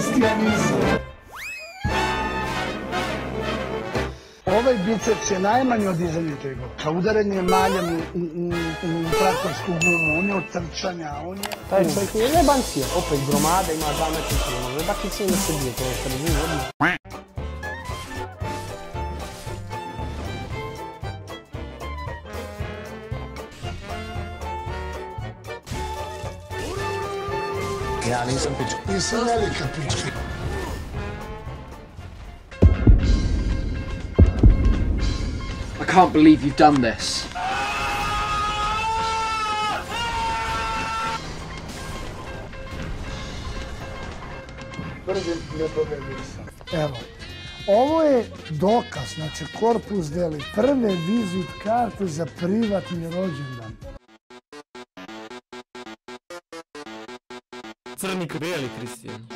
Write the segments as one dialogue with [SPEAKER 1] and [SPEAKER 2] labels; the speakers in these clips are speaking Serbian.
[SPEAKER 1] kristijanizam. Ovaj biceps je najmanji od dizanja tegova. Kao udaranje maljem u traktorsku gumu, on je od trčanja, on je...
[SPEAKER 2] Taj čovjek nije jebancija, opet gromada, ima 2 metra, može bakice na Srbije, to je sredinu odmah.
[SPEAKER 1] Ja nisam pička. Nisam velika pička.
[SPEAKER 3] I can't believe you've done this.
[SPEAKER 1] Evo, ovo je dokaz, znači korpus deli prve vizit karte za privatni rođendan.
[SPEAKER 4] Crni bijeli Kristijan.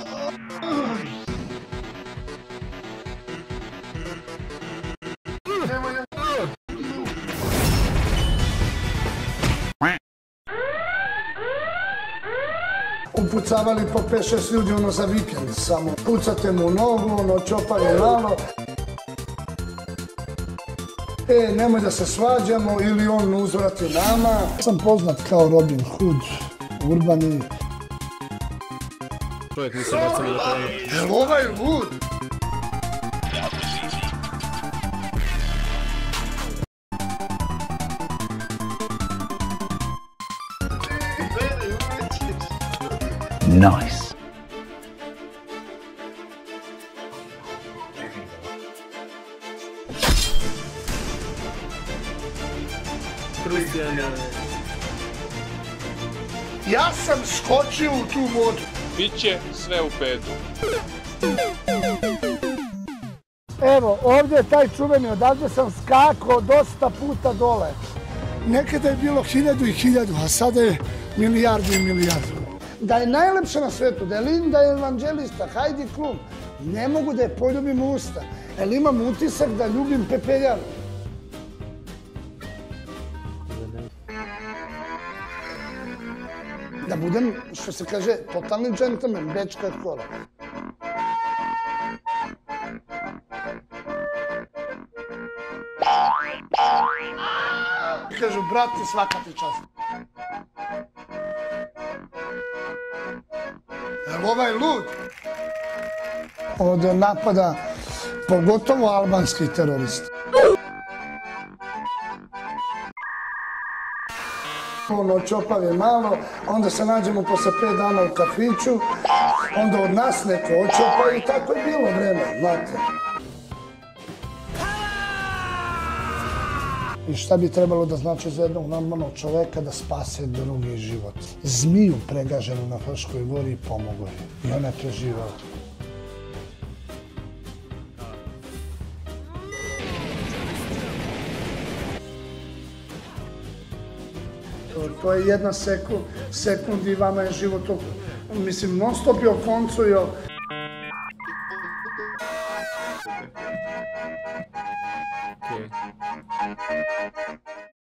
[SPEAKER 1] Upucavali po 5-6 ljudi ono za vikend, samo pucate mu nogu, ono čopali malo. Nemoj da se svađamo ili on uzvrati nama. Sam poznat kao Robin Hood, urbani.
[SPEAKER 4] Čovjek nisam bacali da krenu.
[SPEAKER 1] Evo ovaj lud!
[SPEAKER 3] Nice.
[SPEAKER 4] Kristijan,
[SPEAKER 1] Ja sam skočio u tu vodu.
[SPEAKER 5] Biće sve u pedu.
[SPEAKER 1] Evo, ovdje je taj čuveni, odavde sam skakao dosta puta dole. Nekada je bilo 1000 i 1000, a sada je milijardu i milijardu. Da je najlepša na svetu, da je Linda evanđelista, Heidi Klum, ne mogu da je poljubim u usta, jer imam utisak da ljubim pepeljaru. Da budem, što se kaže, totalni džentlmen, bečka kola. Kažu, brate, svaka ti čast. Evo ovaj lud. Ovdje napada pogotovo albanski teroristi. Ono čopave malo, onda se nađemo posle 5 dana u kafiću, onda od nas neko očopa i tako je bilo vreme, znate. I šta bi trebalo da znači za jednog normalnog čoveka da spase drugi život? Zmiju pregaženu na Fruškoj gori i pomogla je. I ona je preživela. To je jedna sekund i vama je život, mislim, non stop je okoncujo.